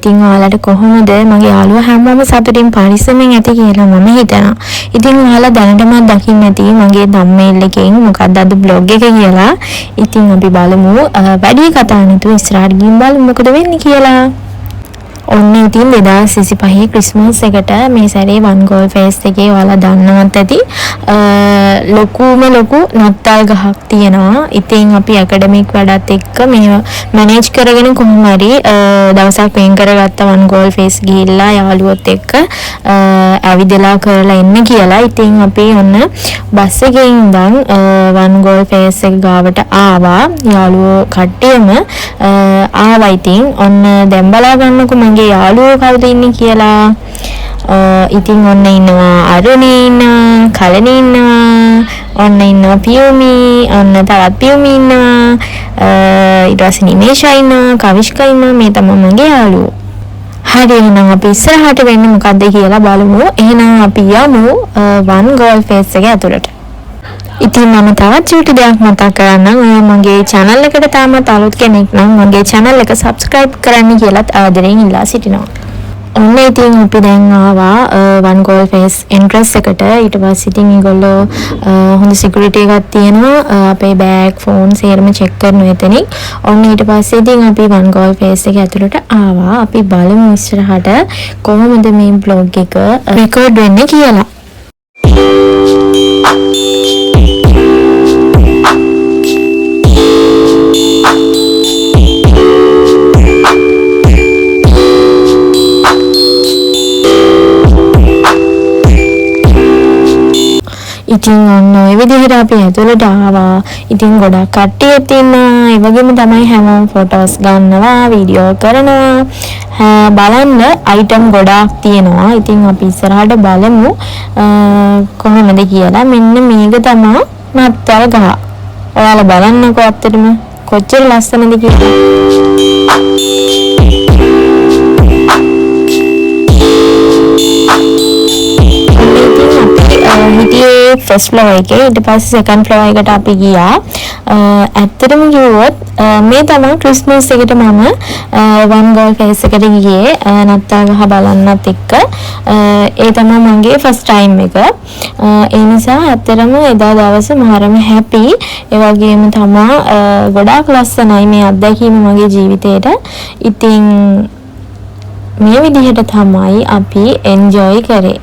ඉතින් ඔයාලට කොහොමද මගේ යාළුවා හැමෝම සතුටින් පරිස්සමෙන් ඇති කියලා මම හිතනවා. ඉතින් ඔයාලා දැනටමත් දකින්න ඇති මගේ thumbnail එකෙන් මොකක්ද අද vlog එක කියලා. ඉතින් අපි බලමු වැඩි කතා නැතුව ඉස්සරහට ගිහින් බලමු මොකද වෙන්නේ කියලා. ඔන්න ඉතින් 2025 ක්‍රිස්මස් එකට මේ සැරේ වන් ගෝල් ෆේස් එකේ ඔයාලා දන්නවත් ඇති ලොකු නත්තල් ගහක් තියෙනවා. ඉතින් අපි ඇකඩමික් වැඩත් එක්ක මේ මැනේජ් කරගෙන කොහොම හරි දවසක් වෙන් කරගත්ත වන් ගෝල් ෆේස් ගිහිල්ලා යාළුවොත් එක්ක ඇවිදලා කරලා එන්න කියලා. ඉතින් අපි ඔන්න බස් එකේ ඉඳන් වන් ගෝල් ෆේස් එක ගාවට ආවා. යාළුවෝ කට්ටියම ආවා. ඉතින් ඔන්න දැන් බලා ගන්නකො මගේ යාළුවෝ කවුද ඉන්නේ කියලා. ඉතින් ඔන්න ඉන්නවා අරුණී ඉන්නවා, කලණී ඉන්නවා, ඔන්න ඉන්නවා පියුමි, ඔන්න තවත් පියුමි ඉන්නවා, ඊට පස්සේ නිමේෂා ඉන්නවා, කවිෂ්කා ඉන්නවා. මේ තමයි මගේ යාළුවෝ. හරි එහෙනම් අපි ඉස්සරහට වෙන්නේ මොකද්ද කියලා බලමු. එහෙනම් අපි යමු වන් ගෝල් ෆේස් එක ඇතුළට. ඉතින් මම තවත් චූටි දෙයක් මතක් කරන්නම්. ඔයා මගේ channel එකට තාමත් අලුත් කෙනෙක් නම් මගේ channel එක subscribe කරන්න කියලාත් ආදරෙන් ඉල්ලා සිටිනවා. ඔන්න ඉතින් අපි දැන් ආවා වන් ගෝල් ෆේස් entrance එකට. ඊට පස්සේ ඉතින් ඒගොල්ලෝ හොඳ security එකක් තියෙනවා. අපේ bag phone සේරම check කරනවා එතනින්. ඔන්න ඊට පස්සේ ඉතින් අපි වන් ගෝල් ෆේස් එක ඇතුළට ආවා. අපි බලමු ඉස්සරහට කොහොමද මේ vlog එක record වෙන්නේ කියලා. ඉතින් ඔන්න ඔය විදිහට අපි ඇතුළට ආවා. ඉතින් ගොඩක් කට්ටියක් ඉන්නවා. ඒ වගේම තමයි හැමෝම ෆොටෝස් ගන්නවා, වීඩියෝ කරනවා. බලන්න අයිටම් ගොඩාක් තියෙනවා. ඉතින් අපි ඉස්සරහට බලමු කොහොමද කියලා. මෙන්න මේක තමයි නත්තල් ගහ. ඔයාලා බලන්නකෝ අත්තටම කොච්චර ලස්සනද කියලා. හිටියේ ෆස්ට් ෆ්ලෝර් එකේ. ඊට පස්සේ සෙකන්ඩ් ෆ්ලෝර් එකට අපි ගියා. ඇත්තටම කිව්වොත් මේ තමයි ක්‍රිස්මස් එකට මම වන් ගෝල් ෆේස් එකට ගියේ නත්තල් ගහ බලන්නත් එක්ක. ඒ තමයි මගේ ෆස්ට් ටයිම් එක. ඒ නිසා ඇත්තටම එදා දවසේ මහරම හැපි. ඒ වගේම තමයි ගොඩාක් ලස්සනයි මේ අත්දැකීම මගේ ජීවිතේට. ඉතින් මේ විදිහට තමයි අපි එන්ජොයි කරේ.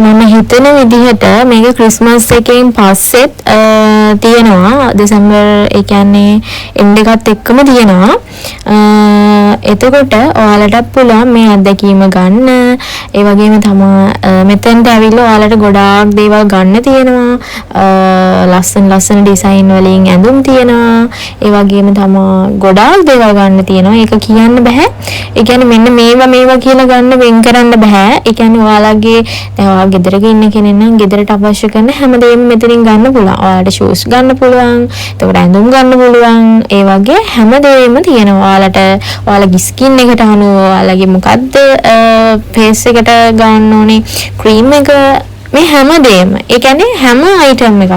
මම හිතන විදිහට මේක ක්‍රිස්මස් එකෙන් පස්සෙත් තියෙනවා. දෙසැම්බර් ඒ කියන්නේ එන්ඩ් එකත් එක්කම තියෙනවා. එතකොට ඔයාලටත් පුළුවන් මේ අත්දැකීම ගන්න. ඒ වගේම තමයි මෙතෙන්ට ඇවිල්ලා ඔයාලට ගොඩාක් දේවල් ගන්න තියෙනවා. ලස්සන ඩිසයින් වලින් ඇඳුම් තියෙනවා. ඒ වගේම තමයි ගොඩාක් දේවල් ගන්න තියෙනවා. ඒක කියන්න බෑ. ඒ කියන්නේ මෙන්න මේවා කියලා ගන්න වෙන් කරන්න බෑ. ඒ කියන්නේ ඔයාලගේ දැන් ගෙදරක ඉන්න කෙනෙක් නම් ගෙදරට අවශ්‍ය කරන හැමදේම මෙතනින් ගන්න පුළුවන්. ඔයාලට ෂූස් ගන්න පුළුවන්. එතකොට ඇඳුම් ගන්න පුළුවන්. ඒ වගේ හැමදේම තියෙනවා. ඔයාලට ඔයාලගේ ස්කින් එකට අනුව ඔයාලගේ මොකද්ද ෆේස් එකට ගන්න ඕනේ ක්‍රීම් එක මේ හැමදේම. ඒ කියන්නේ හැම අයිටම් එකක්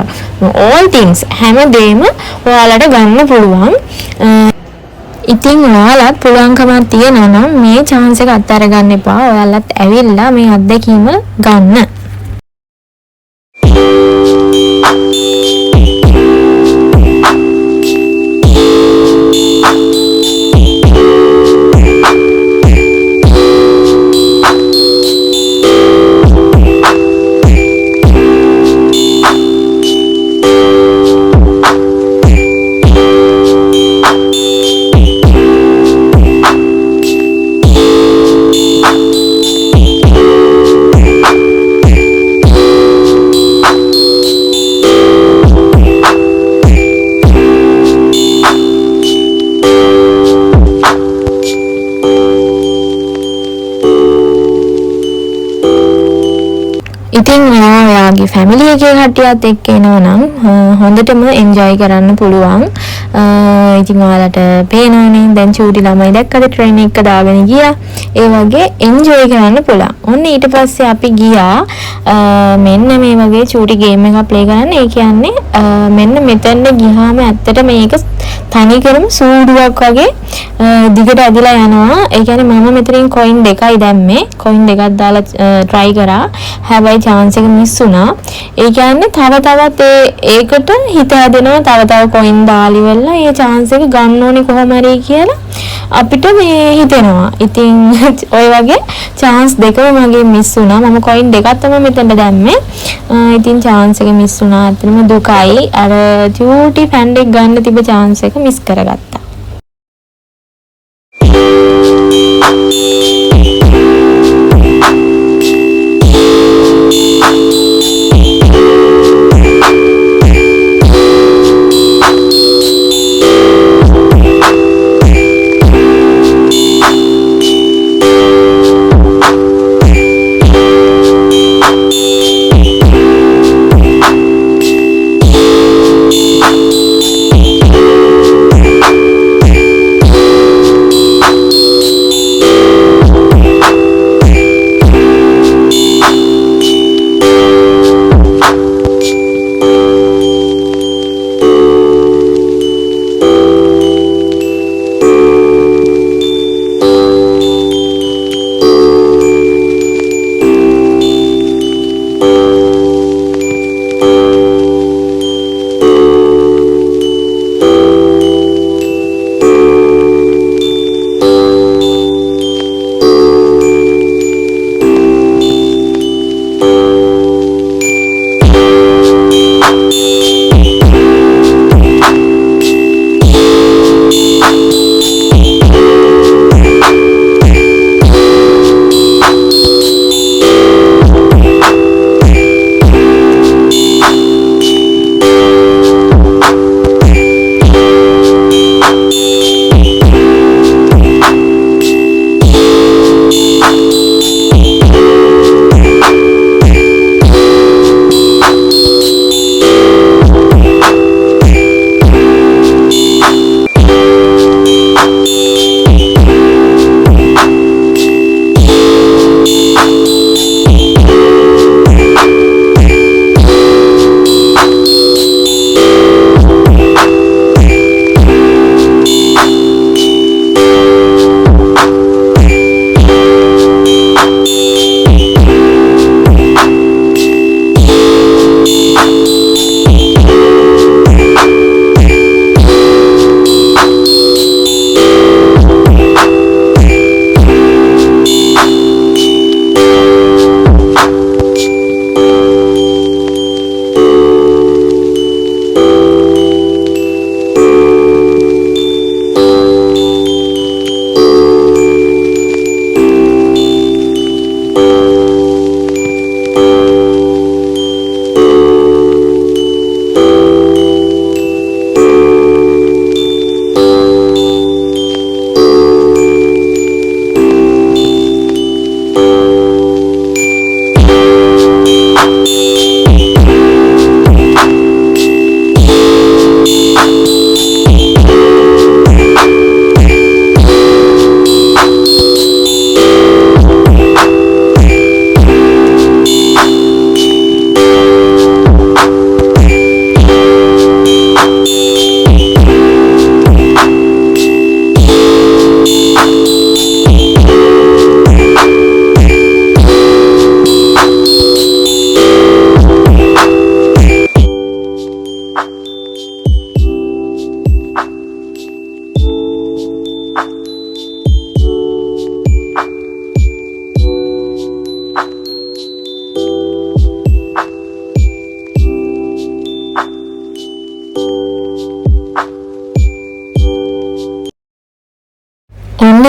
all things හැමදේම ඔයාලට ගන්න පුළුවන්. ඉතින් ඔයාලත් පුළුවන්කමක් තියෙනවා නම් මේ chance එක අත්හැර ගන්න එපා. ඔයාලත් ඇවිල්ලා මේ අත්දැකීම ගන්න. ඔයාගේ ෆැමිලි එකේ කට්ටියත් එක්ක එනවා නම් හොඳටම එන්ජොයි කරන්න පුළුවන්. ඉතින් ඔයාලට පේනවනේ දැන් චූටි ළමයි දැක්කද ට්‍රේන් එක දාගෙන ගියා. ඒ වගේ එන්ජොයි කරන්න පුළුවන්. ඔන්න ඊට පස්සේ අපි ගියා මෙන්න මේ වගේ චූටි ගේම් එකක් ප්ලේ කරන්න. ඒ කියන්නේ මෙන්න මෙතන ගියාම ඇත්තට මේක තනිකරම සූඩුවක් වගේ දිගට ඇදලා යනවා. ඒ කියන්නේ මම මෙතනින් කොයින් දෙකයි දැම්මේ. කොයින් දෙකක් දාලා try කරා. හැබැයි chance එක මිස් වුණා. ඒ කියන්නේ තව තවත් ඒකට හිත හැදෙනවා. තව තව කොයින් දාලි වෙලා ඒ chance එක ගන්න ඕනේ කොහොම හරි කියලා අපිට මේ හිතෙනවා. ඉතින් ඔය වගේ chance දෙකම මගේ මිස් වුණා. මම කොයින් දෙකක් තමයි මෙතනට දැම්මේ. ඉතින් chance එක මිස් වුණා. ඇත්තටම දුකයි. අර චූටි ෆැන් එක ගන්න තිබ්බ chance එක මිස් කරගත්තා.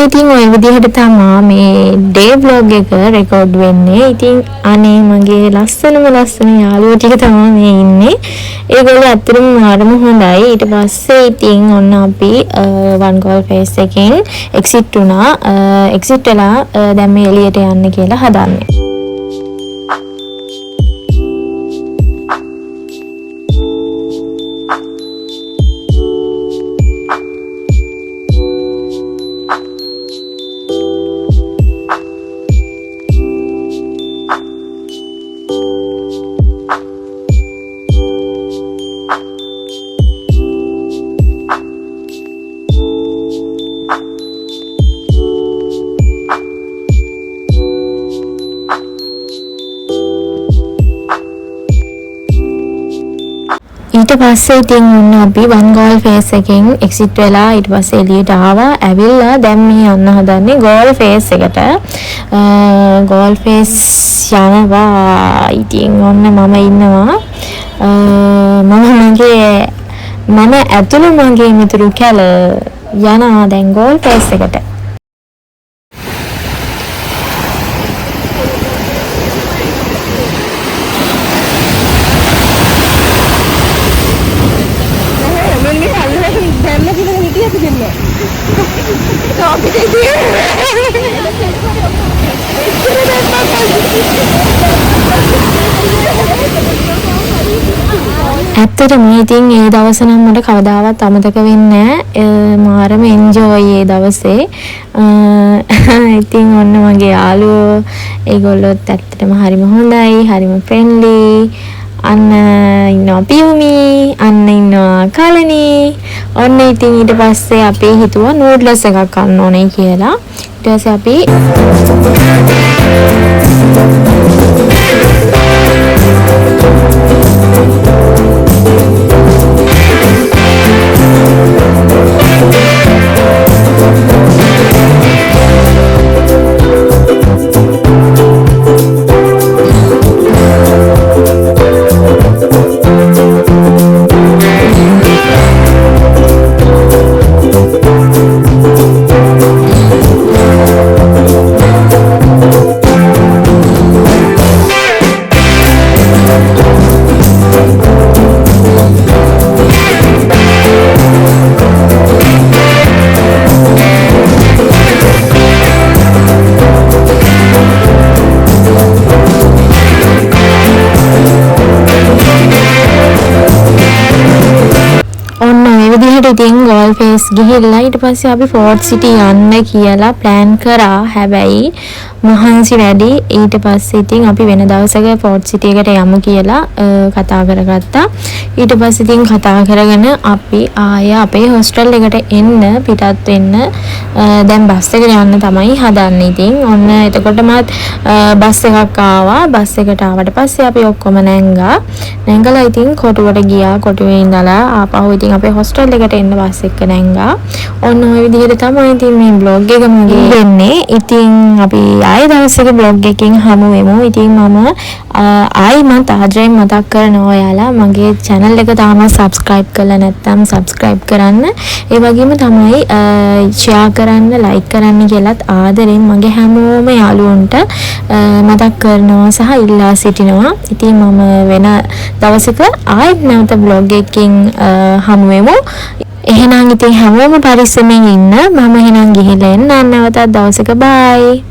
ඉතින් ওই විදිහට තමයි මේ ඩේ vlog එක රෙකෝඩ් වෙන්නේ. ඉතින් අනේ මගේ ලස්සනම ලස්සන යාළුවෝ ටික තමයි මේ ඉන්නේ. ඒගොල්ලෝ ඇත්තටම මාරම හොඳයි. ඊට පස්සේ ඉතින් ඔන්න අපි one call face එකෙන් exit වුණා. exit වෙලා දැන් මේ එළියට යන්න කියලා හදන්නේ. ඊට පස්සේ ඉතින් ඔන්න අපි වන් ගෝල් ෆේස් එකෙන් එක්සිට් වෙලා ඊට පස්සේ එළියට ආවා. ඇවිල්ලා දැන් මේ යන්න හදන්නේ ගෝල් ෆේස් එකට. ගෝල් ෆේස් යනවා. ඉතින් ඔන්න මම ඉන්නවා. මම ඇතුළු මගේ මිතුරු කැල යනවා දැන් ගෝල් ෆේස් එකට. ඇත්තටම ඉතින් ඒ දවස නම් මට කවදාවත් අමතක වෙන්නේ නැහැ. මාරම එන්ජොයි ඒ දවසේ. ඉතින් ඔන්න මගේ යාළුවෝ ඒගොල්ලොත් ඇත්තටම හරිම හොඳයි, හරිම ෆ්‍රෙන්ඩ්ලි. අන්න ඉන්නවා පියුමි, අන්න ඉන්නවා කලනි. ඔන්න ඉතින් ඊට පස්සේ අපි හිතුවා නූඩ්ලස් එකක් ගන්න ඕනේ කියලා. ඊට පස්සේ අපි ඉතින් ගෝල් ෆේස් ගිහිල්ලා ඊට පස්සේ අපි ෆෝර්ට් සිටි යන්න කියලා ප්ලෑන් කරා. හැබැයි මහන්සි වැඩි. ඊට පස්සේ ඉතින් අපි වෙන දවසක ෆෝර්ට් සිටි එකට යමු කියලා කතා කරගත්තා. ඊට පස්සේ ඉතින් කතා කරගෙන අපි ආය අපේ හොස්ටල් එකට එන්න පිටත් වෙන්න දැන් බස් එකට යන්න තමයි හදන්නේ. ඉතින් ඔන්න එතකොටමත් බස් එකක් ආවා. බස් එකට ආවට පස්සේ අපි ඔක්කොම නැංගලා ඉතින් කොටුවට ගියා. කොටුවේ ඉඳලා ආපහු ඉතින් අපේ හොස්ටල් එකට එන්න බස් එක නැංගා. ඔන්න ඔය විදිහට තමයි ඉතින් මේ බ්ලොග් එක මගේ වෙන්නේ. ඉතින් අපි ආයෙ දවසක බ්ලොග් එකකින් හමු වෙමු. ඉතින් මම ආයෙමත් ආදරයෙන් මතක් කරනවා ඔයාලා මගේ channel එක තාම subscribe කරලා නැත්නම් subscribe කරන්න. ඒ වගේම තමයි share කරන්න, like කරන්න කියලාත් ආදරෙන් මගේ හැමෝම යාළුවන්ට මතක් කරනවා සහ ඉල්ලා සිටිනවා. ඉතින් මම වෙන දවසක ආයෙත් නැවත බ්ලොග් එකකින් හමු වෙමු. එහෙනම් ඉතින් හැමෝම පරිස්සමෙන් ඉන්න. මම එහෙනම් ගිහිල්ලා එන්න නැවතත් දවසක. බයි.